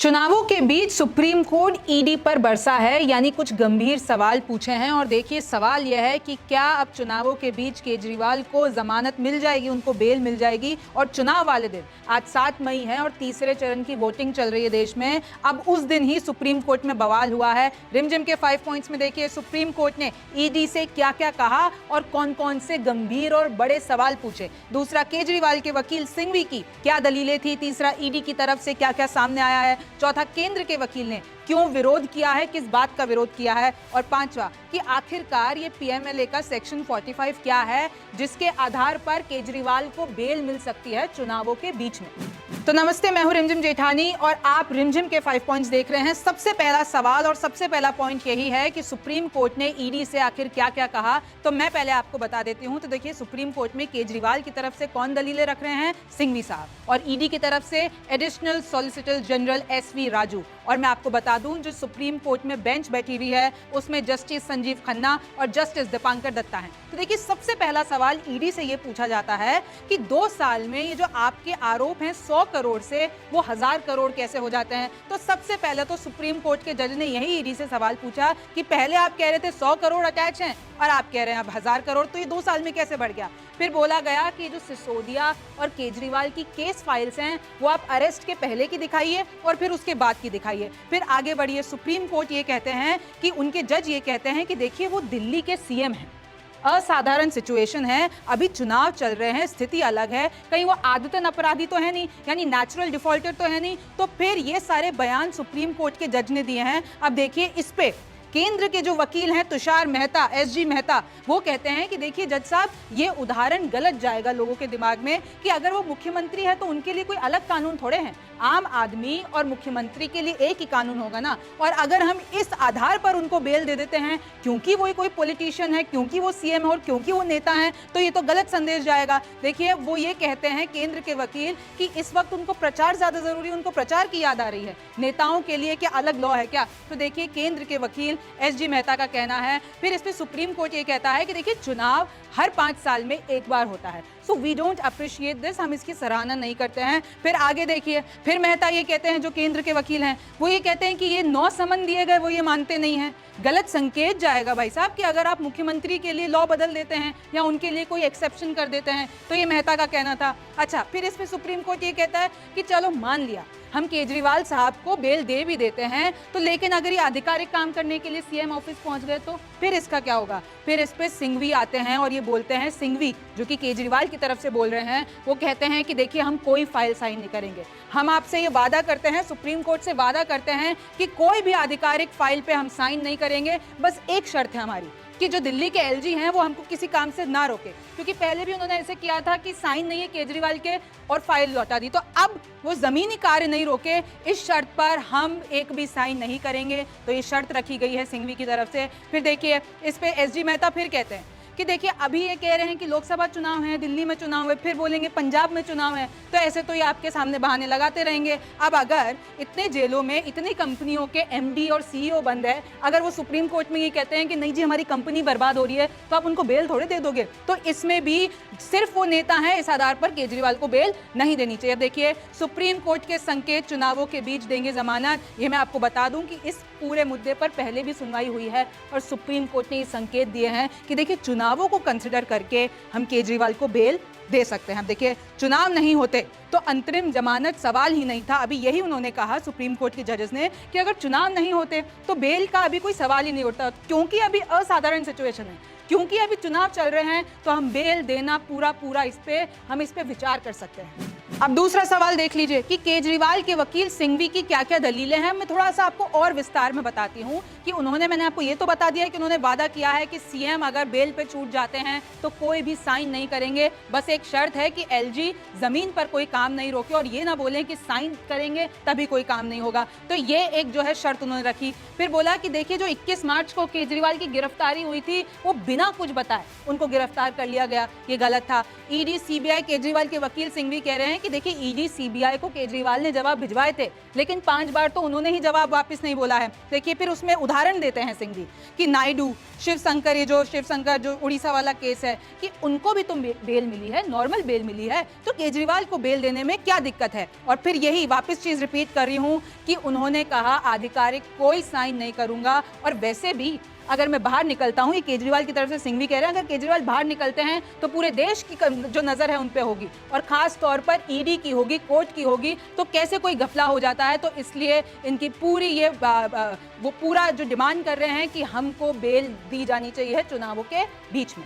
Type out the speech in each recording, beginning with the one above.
चुनावों के बीच supreme court ED पर बरसा है, यानी कुछ गंभीर सवाल पूछे हैं। और देखिए, सवाल यह है कि क्या अब चुनावों के बीच केजरीवाल को जमानत मिल जाएगी, उनको बेल मिल जाएगी। और चुनाव वाले दिन आज 7 मई है और तीसरे चरण की वोटिंग चल रही है देश में। अब उस दिन ही सुप्रीम कोर्ट में बवाल हुआ है। रिमझिम के 5 पॉइंट्स में देखिए सुप्रीम कोर्ट ने ईडी से क्या क्या कहा और कौन कौन से गंभीर और बड़े सवाल पूछे। दूसरा, केजरीवाल के वकील सिंघवी की क्या दलीलें थी। तीसरा, ईडी की तरफ से क्या क्या सामने आया है। चौथा, केंद्र के वकील ने क्यों विरोध किया है, किस बात का विरोध किया है। और पांचवा, कि आखिरकार ये पीएमएलए का सेक्शन 45 क्या है, जिसके आधार पर केजरीवाल को बेल मिल सकती है चुनावों के बीच में। तो नमस्ते, मैं हूं रिमझिम जेठानी और आप रिमझिम के 5 पॉइंट्स देख रहे हैं। सबसे पहला सवाल और सबसे पहला पॉइंट यही है कि सुप्रीम कोर्ट ने ईडी से आखिर क्या क्या कहा। तो मैं पहले आपको बता देती हूं। तो देखिए, सुप्रीम कोर्ट में केजरीवाल की तरफ से कौन दलीलें रख रहे हैं, सिंघवी साहब, और ईडी की तरफ से additional solicitor general SV Raju. और मैं आपको बता दूं, जो सुप्रीम कोर्ट में बेंच बैठी हुई है उसमें जस्टिस संजीव खन्ना और जस्टिस दीपांकर दत्ता हैं। तो देखिए, सबसे पहला सवाल ईडी से ये पूछा जाता है कि 2 साल में ये जो आपके आरोप हैं 100 करोड़ से वो 1000 करोड़ कैसे हो जाते हैं। तो सबसे पहले तो सुप्रीम कोर्ट के जज ने यही ईडी से सवाल पूछा कि पहले आप कह रहे थे 100 करोड़ अटैच हैं और आप कह रहे हैं अब 1000 करोड़, तो ये 2 साल में कैसे बढ़ गया। फिर बोला गया कि जो सिसोदिया और केजरीवाल की केस फाइल्स हैं वो आप अरेस्ट के पहले की दिखाइए और फिर उसके बाद की दिखाइए। फिर आगे बढ़िए, सुप्रीम कोर्ट ये कहते हैं कि उनके जज ये कहते हैं कि देखिए, वो दिल्ली के सीएम हैं, असाधारण सिचुएशन है, अभी चुनाव चल रहे हैं, स्थिति अलग है, कहीं वो आदतन अपराधी तो है नहीं, यानी नेचुरल डिफॉल्टर तो है नहीं। तो फिर ये सारे बयान सुप्रीम कोर्ट के जज ने दिए हैं। अब देखिए, इस पे केंद्र के जो वकील हैं तुषार मेहता, एसजी मेहता, वो कहते हैं कि देखिए जज साहब, ये उदाहरण गलत जाएगा लोगों के दिमाग में कि अगर वो मुख्यमंत्री है तो उनके लिए कोई अलग कानून थोड़े हैं। आम आदमी और मुख्यमंत्री के लिए एक ही कानून होगा ना। और अगर हम इस आधार पर उनको बेल दे देते हैं क्योंकि वो कोई पॉलिटिशियन है, क्योंकि वो सीएम है और क्योंकि वो नेता है, तो ये तो गलत संदेश जाएगा। देखिए, वो ये कहते हैं केंद्र के वकील कि इस वक्त उनको प्रचार ज्यादा जरूरी है, उनको प्रचार की याद आ रही है। नेताओं के लिए क्या अलग लॉ है क्या। तो देखिए, केंद्र के वकील एसजी मेहता का कहना है। फिर इस पे सुप्रीम कोर्ट ये कहता है कि देखिए, चुनाव हर 5 साल में एक बार होता है, so we don't appreciate this, हम इसकी सराहना नहीं करते हैं। फिर आगे देखिए, फिर मेहता ये कहते हैं, जो केंद्र के वकील हैं, वो ये कहते हैं कि ये 9 समन दिए गए वो ये मानते नहीं हैं। गलत संकेत जाएगा भाई साहब कि अगर आप मुख्यमंत्री के लिए लॉ बदल देते हैं या उनके लिए कोई एक्सेप्शन कर देते हैं। तो ये मेहता का कहना था। अच्छा, फिर इस पे सुप्रीम कोर्ट ये कहता है कि चलो मान लिया, हम केजरीवाल साहब को बेल दे भी देते हैं, तो लेकिन अगर ये आधिकारिक काम करने के लिए सीएम ऑफिस पहुंच गए तो फिर इसका क्या होगा। फिर इस पे सिंघवी आते हैं और ये बोलते हैं, सिंघवी जो कि केजरीवाल की तरफ से बोल रहे हैं, वो कहते हैं कि देखिए, हम कोई फाइल साइन नहीं करेंगे, हम आपसे ये वादा करते हैं, सुप्रीम कोर्ट से वादा करते हैं कि कोई भी आधिकारिक फाइल पे हम साइन नहीं करेंगे। बस एक शर्त है हमारी कि जो दिल्ली के एलजी हैं वो हमको किसी काम से ना रोके, क्योंकि पहले भी उन्होंने ऐसे किया था कि साइन नहीं है केजरीवाल के और फाइल लौटा दी। तो अब वो जमीनी कार्य नहीं रोके, इस शर्त पर हम एक भी साइन नहीं करेंगे। तो ये शर्त रखी गई है सिंघवी की तरफ से। फिर देखिए, इस पे एसजी मेहता फिर कहते हैं कि देखिए, अभी ये कह रहे हैं कि लोकसभा चुनाव है, दिल्ली में चुनाव है, फिर बोलेंगे पंजाब में चुनाव है, तो ऐसे तो ये आपके सामने बहाने लगाते रहेंगे। अब अगर इतने जेलों में इतनी कंपनियों के एमडी और सीईओ बंद है, अगर वो सुप्रीम कोर्ट में ये कहते हैं कि नहीं जी हमारी कंपनी बर्बाद हो रही है, तो आप उनको बेल थोड़े दे दोगे। तो इसमें भी सिर्फ वो नेता है, इस आधार पर केजरीवाल को बेल नहीं देनी चाहिए। देखिए, सुप्रीम कोर्ट के संकेत चुनावों के बीच देंगे जमानत। ये मैं आपको बता दूं कि इस पूरे मुद्दे पर पहले भी सुनवाई हुई है और सुप्रीम कोर्ट ने ये संकेत दिए हैं कि देखिए, चुनावों को कंसिडर करके हम केजरीवाल को बेल दे सकते हैं। देखिए, चुनाव नहीं होते तो अंतरिम जमानत सवाल ही नहीं था। अभी यही उन्होंने कहा सुप्रीम कोर्ट के जजेस ने कि अगर चुनाव नहीं होते तो बेल का अभी कोई सवाल ही नहीं उठता, क्योंकि अभी असाधारण सिचुएशन है, क्योंकि अभी चुनाव चल रहे हैं, तो हम बेल देना पूरा इस पे विचार कर सकते हैं। अब दूसरा सवाल देख लीजिए कि केजरीवाल के वकील सिंघवी की क्या क्या दलीलें हैं। मैं थोड़ा सा आपको और विस्तार में बताती हूँ कि मैंने आपको ये तो बता दिया है कि उन्होंने वादा किया है कि सीएम अगर बेल पे छूट जाते हैं तो कोई भी साइन नहीं करेंगे। बस एक शर्त है कि एलजी जमीन पर कोई काम नहीं रोके और ये ना बोलें कि साइन करेंगे तभी कोई काम नहीं होगा। तो ये एक जो है शर्त उन्होंने रखी। फिर बोला कि देखिए, जो 21 मार्च को केजरीवाल की गिरफ्तारी हुई थी वो बिना बिना कुछ बताए उनको गिरफ्तार कर लिया गया, ये गलत था। ईडी सीबीआई केजरीवाल के वकील सिंघवी कह रहे हैं कि देखिए ईडी सीबीआई को केजरीवाल ने जवाब भिजवाए थे, लेकिन 5 बार तो उन्होंने ही जवाब वापस नहीं बोला है। देखिए फिर उसमें उदाहरण देते हैं सिंघवी कि नायडू, शिवशंकर, ये जो शिवशंकर जो उड़ीसा वाला केस है, कि उनको भी तो बेल मिली है, नॉर्मल बेल मिली है, तो केजरीवाल को बेल देने में क्या दिक्कत है। और फिर यही वापस चीज रिपीट कर रही हूं कि उन्होंने कहा आधिकारिक कोई साइन नहीं करूंगा। और वैसे भी अगर मैं बाहर निकलता हूं, ये केजरीवाल की तरफ से सिंघवी कह रहे हैं, अगर केजरीवाल बाहर निकलते हैं तो पूरे देश की जो नजर है उन पे होगी और खास तौर पर ईडी की होगी, कोर्ट की होगी, तो कैसे कोई घपला हो जाता है। तो इसलिए इनकी पूरी ये वो पूरा जो डिमांड कर रहे हैं कि हमको बेल दी जानी चाहिए चुनावों के बीच में।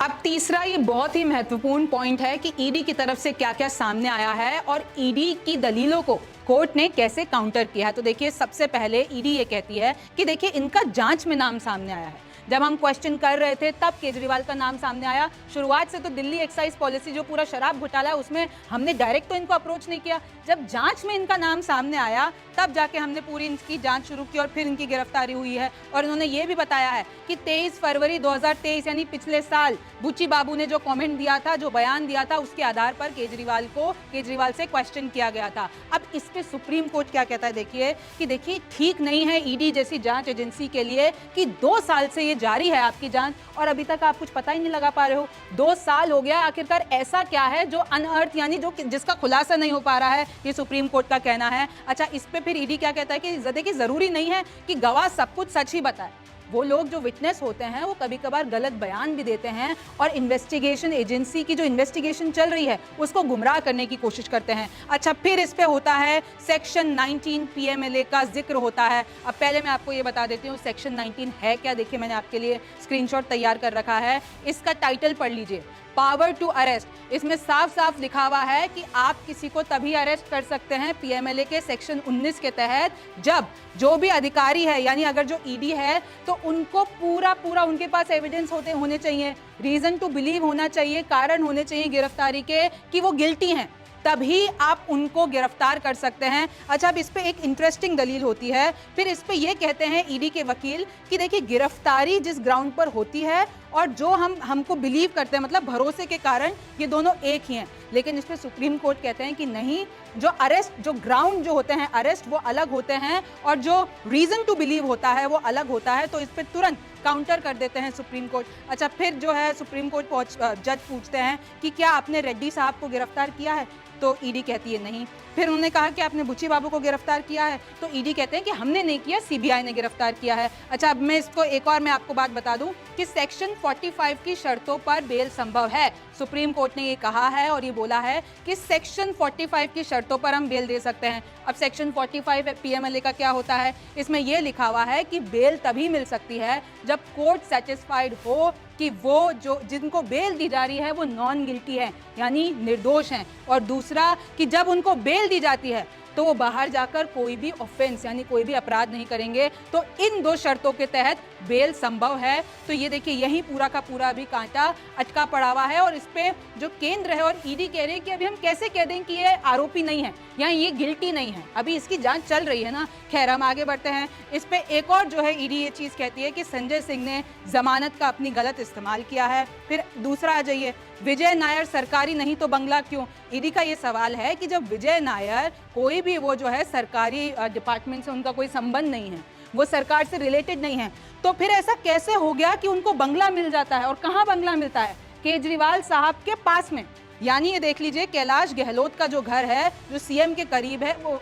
अब तीसरा ये बहुत ही महत्वपूर्ण पॉइंट है कि ईडी की तरफ से क्या क्या सामने आया है और ईडी की दलीलों को कोर्ट ने कैसे काउंटर किया है। तो देखिए सबसे पहले ईडी ये कहती है कि देखिए इनका जांच में नाम सामने आया है। जब हम क्वेश्चन कर रहे थे तब केजरीवाल का नाम सामने आया। शुरुआत से तो दिल्ली एक्साइज पॉलिसी जो पूरा शराब घोटाला है उसमें हमने डायरेक्ट तो इनको अप्रोच नहीं किया, जब जांच में इनका नाम सामने आया तब जाके हमने पूरी इनकी जांच शुरू की और फिर इनकी गिरफ्तारी हुई है। और इन्होंने ये भी बताया है कि 23 फरवरी 2023 यानी पिछले साल बुच्ची बाबू ने जो कमेंट दिया था, जो बयान दिया था, उसके आधार पर केजरीवाल से क्वेश्चन किया गया था। अब इस पे सुप्रीम कोर्ट क्या कहता है देखिए कि देखिए ठीक नहीं है ईडी जैसी जांच एजेंसी के लिए कि 2 साल से ये जारी है आपकी जांच और अभी तक आप कुछ पता ही नहीं लगा पा रहे हो। 2 साल हो गया, आखिरकार ऐसा क्या है जो अनअर्थ यानी जो जिसका खुलासा नहीं हो पा रहा है, ये सुप्रीम कोर्ट का कहना है। अच्छा, इस पे फिर ईडी क्या कहता है कि देखिए जरूरी नहीं है कि गवाह सब कुछ सच ही बताए। वो लोग जो विटनेस होते हैं वो कभी कभार गलत बयान भी देते हैं और इन्वेस्टिगेशन एजेंसी की जो इन्वेस्टिगेशन चल रही है उसको गुमराह करने की कोशिश करते हैं। अच्छा, फिर इस पे होता है सेक्शन 19 पीएमएलए का जिक्र होता है। अब पहले मैं आपको ये बता देती हूँ सेक्शन 19 है क्या। देखिए मैंने आपके लिए स्क्रीनशॉट तैयार कर रखा है, इसका टाइटल पढ़ लीजिए, पावर टू अरेस्ट। इसमें साफ साफ लिखा हुआ है कि आप किसी को तभी अरेस्ट कर सकते हैं पीएमएलए के सेक्शन 19 के तहत जब जो भी अधिकारी है यानी अगर जो ईडी है तो उनको पूरा उनके पास एविडेंस होने चाहिए, रीजन टू बिलीव होना चाहिए, कारण होने चाहिए गिरफ्तारी के कि वो गिल्टी हैं, तभी आप उनको गिरफ्तार कर सकते हैं। अच्छा, अब इस पे एक इंटरेस्टिंग दलील होती है। फिर इस पे ये कहते हैं ईडी के वकील कि देखिए गिरफ्तारी जिस ग्राउंड पर होती है और जो हमको बिलीव करते हैं, मतलब भरोसे के कारण, ये दोनों एक ही हैं। लेकिन इस पे सुप्रीम कोर्ट कहते हैं कि नहीं, जो अरेस्ट, जो ग्राउंड जो होते हैं अरेस्ट वो अलग होते हैं और जो रीजन टू बिलीव होता है वो अलग होता है। तो इस पे तुरंत काउंटर कर देते हैं सुप्रीम कोर्ट। अच्छा, फिर जो है सुप्रीम कोर्ट जज पूछते हैं कि क्या आपने रेड्डी साहब को गिरफ्तार किया है, तो ईडी कहती है नहीं। फिर उन्होंने कहा कि आपने बुच्ची बाबू को गिरफ्तार किया है, तो ईडी कहते हैं कि हमने नहीं किया, सीबीआई ने गिरफ्तार किया है। अच्छा, अब मैं इसको एक और मैं आपको बात बता दूं कि सेक्शन 45 की शर्तों पर बेल संभव है। सुप्रीम कोर्ट ने ये कहा है और ये बोला है कि सेक्शन 45 की शर्तों पर हम बेल दे सकते हैं। अब सेक्शन 45 पीएमएलए का क्या होता है, इसमें यह लिखा हुआ है कि बेल तभी मिल सकती है जब कोर्ट सेटिस्फाइड हो कि वो जो जिनको बेल दी जा रही है वो नॉन गिल्टी है यानी निर्दोष हैं, और दूसरा कि जब उनको बेल दी जाती है तो वो बाहर जाकर कोई भी ऑफेंस यानी कोई भी अपराध नहीं करेंगे। तो इन 2 शर्तों के तहत बेल संभव है। तो ये देखिए यही पूरा का पूरा अभी कांटा अटका पड़ा हुआ है और इस पे जो केंद्र है और ईडी कह रहे हैं कि अभी हम कैसे कह दें कि ये आरोपी नहीं है या ये गिल्टी नहीं है, अभी इसकी जांच चल रही है ना। खैर, हम आगे बढ़ते हैं। इस पे एक और जो है ईडी ये चीज कहती है कि संजय सिंह ने जमानत का अपनी गलत इस्तेमाल किया है। फिर दूसरा आ जाइए, विजय नायर सरकारी नहीं तो बंगला क्यों। ईडी का ये सवाल है कि जब विजय नायर कोई भी वो जो है सरकारी डिपार्टमेंट से उनका कोई संबंध नहीं है, वो सरकार से रिलेटेड नहीं है, तो फिर ऐसा कैसे हो गया कि उनको बंगला मिल जाता है। और कहाँ बंगला मिलता है, केजरीवाल साहब के पास में। यानी ये देख लीजिए कैलाश गहलोत का जो घर है जो सीएम के करीब है, वो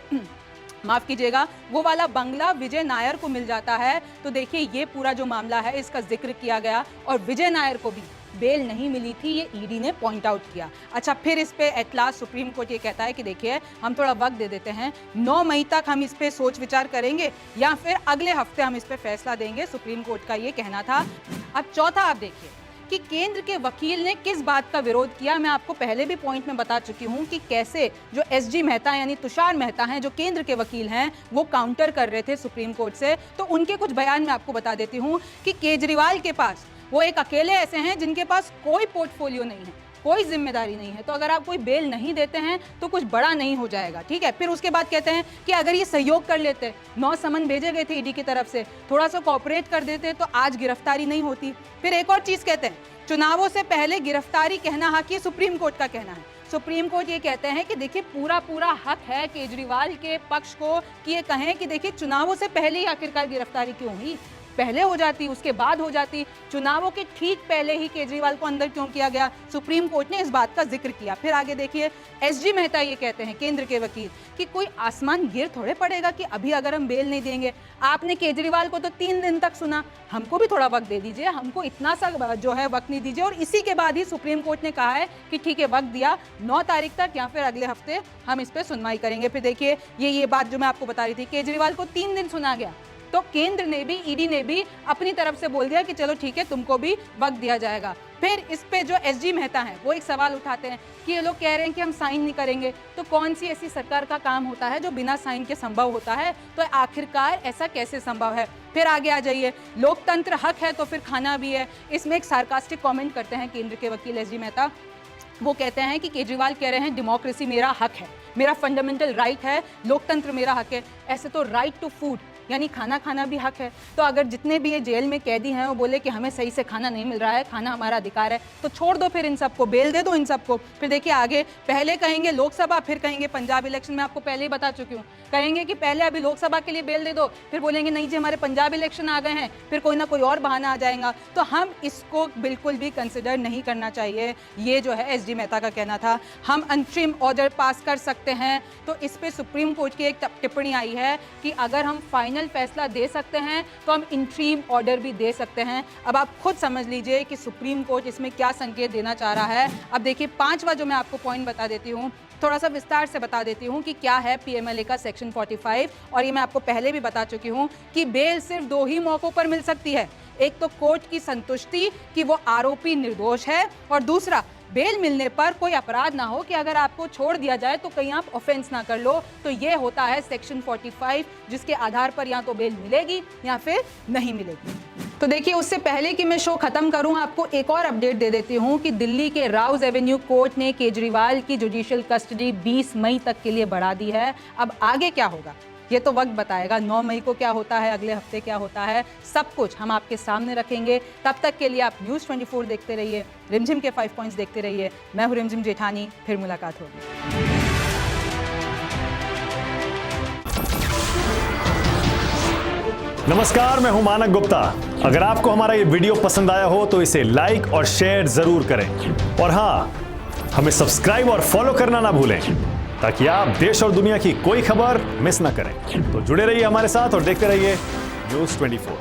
माफ कीजिएगा, वो वाला बंगला विजय नायर को मिल जाता है। तो देखिए ये पूरा जो मामला है इसका जिक्र किया गया और विजय नायर को भी बेल नहीं मिली थी, ये ईडी ने पॉइंट आउट किया। अच्छा, फिर इस पे एट लास्ट सुप्रीम कोर्ट ये कहता है कि देखिए हम थोड़ा वक्त दे देते हैं, 9 मई तक हम इस पे सोच विचार करेंगे या फिर अगले हफ्ते हम इस पे फैसला देंगे। सुप्रीम कोर्ट का ये कहना था। अब चौथा आप देखिए कि केंद्र के वकील ने किस बात का विरोध किया। मैं आपको पहले भी पॉइंट में बता चुकी हूं कि कैसे जो एसजी मेहता यानी तुषार मेहता हैं जो केंद्र के वकील हैं वो काउंटर कर रहे थे सुप्रीम कोर्ट से। तो उनके कुछ बयान मैं आपको बता देती हूं कि केजरीवाल के पास वो एक अकेले ऐसे हैं जिनके पास कोई पोर्टफोलियो नहीं है, कोई जिम्मेदारी नहीं है। तो अगर आप कोई बेल नहीं देते हैं तो कुछ बड़ा नहीं हो जाएगा, ठीक है। फिर उसके बाद कहते हैं कि अगर ये सहयोग कर लेते, 9 समन भेजे गए थे ईडी की तरफ से, थोड़ा सा कोऑपरेट कर देते तो आज गिरफ्तारी नहीं होती। फिर एक और चीज कहते हैं, चुनावों से पहले गिरफ्तारी कहना हक, ये सुप्रीम कोर्ट का कहना है। सुप्रीम कोर्ट ये कहते हैं कि देखिए पूरा हक है केजरीवाल के पक्ष को कि ये कहें कि देखिए चुनावों से पहले ही आखिरकार गिरफ्तारी क्यों हुई, पहले हो जाती, उसके बाद हो जाती, चुनावों के ठीक पहले ही केजरीवाल को अंदर क्यों किया गया। सुप्रीम कोर्ट ने इस बात का जिक्र किया। फिर आगे देखिए, एसजी मेहता ये कहते हैं, केंद्र के वकील, कि कोई आसमान गिर थोड़े पड़ेगा कि अभी अगर हम बेल नहीं देंगे। आपने केजरीवाल को तो 3 दिन तक सुना, हमको भी थोड़ा वक्त दे दीजिए, हमको इतना सा जो है वक्त नहीं दीजिए। और इसी के बाद ही सुप्रीम कोर्ट ने कहा है कि ठीक है, वक्त दिया 9 तारीख तक या फिर अगले हफ्ते हम इस पर सुनवाई करेंगे। फिर देखिए ये बात जो मैं आपको बता रही थी, केजरीवाल को 3 दिन सुना गया, तो केंद्र ने भी, ईडी ने भी अपनी तरफ से बोल दिया कि चलो ठीक है, तुमको भी वक्त दिया जाएगा। फिर इस पे जो एसजी मेहता हैं वो एक सवाल उठाते हैं कि ये लोग कह रहे हैं कि हम साइन नहीं करेंगे, तो कौन सी ऐसी सरकार का काम होता है जो बिना साइन के संभव होता है, तो आखिरकार ऐसा कैसे संभव है। फिर आगे आ जाइए, लोकतंत्र हक है तो फिर खाना भी है। इसमें एक सार्कास्टिक कमेंट करते हैं केंद्र के वकील एसजी मेहता। वो कहते हैं कि केजरीवाल कह रहे हैं डेमोक्रेसी मेरा हक है, मेरा फंडामेंटल राइट है, लोकतंत्र मेरा हक है। ऐसे तो राइट टू फूड यानी खाना खाना भी हक है। तो अगर जितने भी ये जेल में कैदी हैं वो बोले कि हमें सही से खाना नहीं मिल रहा है, खाना हमारा अधिकार है, तो छोड़ दो फिर इन सबको, बेल दे दो इन सबको। फिर देखिए आगे, पहले कहेंगे लोकसभा, फिर कहेंगे पंजाब इलेक्शन। में आपको पहले ही बता चुकी हूँ, कहेंगे कि पहले अभी लोकसभा के लिए बेल दे दो, फिर बोलेंगे नहीं जी हमारे पंजाब इलेक्शन आ गए हैं, फिर कोई ना कोई और बहाना आ जाएगा। तो हम इसको बिल्कुल भी कंसिडर नहीं करना चाहिए। ये जो है एसजी मेहता का कहना था। हम अंतरिम ऑर्डर पास कर सकते हैं, तो इस पे सुप्रीम कोर्ट की एक टिप्पणी आई है कि अगर हम फाइनल फैसला दे सकते हैं तो हम इंट्रीम ऑर्डर भी दे सकते हैं। अब आप खुद समझ लीजिए कि सुप्रीम कोर्ट इसमें क्या संकेत देना चाह रहा है। अब देखिए 5वां जो मैं आपको पॉइंट बता देती हूँ, थोड़ा सा विस्तार से बता देती हूँ कि क्या है पीएमएलए का सेक्शन 45। और ये मैं आपको पहले भी बता चुकी हूँ कि बेल सिर्फ 2 ही मौकों पर मिल सकती है। एक तो कोर्ट की संतुष्टि कि वो आरोपी निर्दोष है, और दूसरा बेल मिलने पर कोई अपराध ना हो कि अगर आपको छोड़ दिया जाए तो कहीं आप ऑफेंस ना कर लो। तो ये होता है सेक्शन 45, जिसके आधार पर या तो बेल मिलेगी या फिर नहीं मिलेगी। तो देखिए, उससे पहले कि मैं शो खत्म करूं, आपको एक और अपडेट दे देती हूं कि दिल्ली के राउज एवेन्यू कोर्ट ने केजरीवाल की जुडिशियल कस्टडी 20 मई तक के लिए बढ़ा दी है। अब आगे क्या होगा ये तो वक्त बताएगा। 9 मई को क्या होता है, अगले हफ्ते क्या होता है, सब कुछ हम आपके सामने रखेंगे। तब तक के लिए आप न्यूज़ 24 देखते रहिए, रिमझिम के 5 पॉइंट्स देखते रहिए। मैं हूँ रिमझिम जेठानी, फिर मुलाकात होगी। नमस्कार, मैं हूं मानक गुप्ता। अगर आपको हमारा ये वीडियो पसंद आया हो तो इसे लाइक और शेयर जरूर करें, और हाँ, हमें सब्सक्राइब और फॉलो करना ना भूलें ताकि आप देश और दुनिया की कोई खबर मिस ना करें। तो जुड़े रहिए हमारे साथ और देखते रहिए न्यूज़ 24।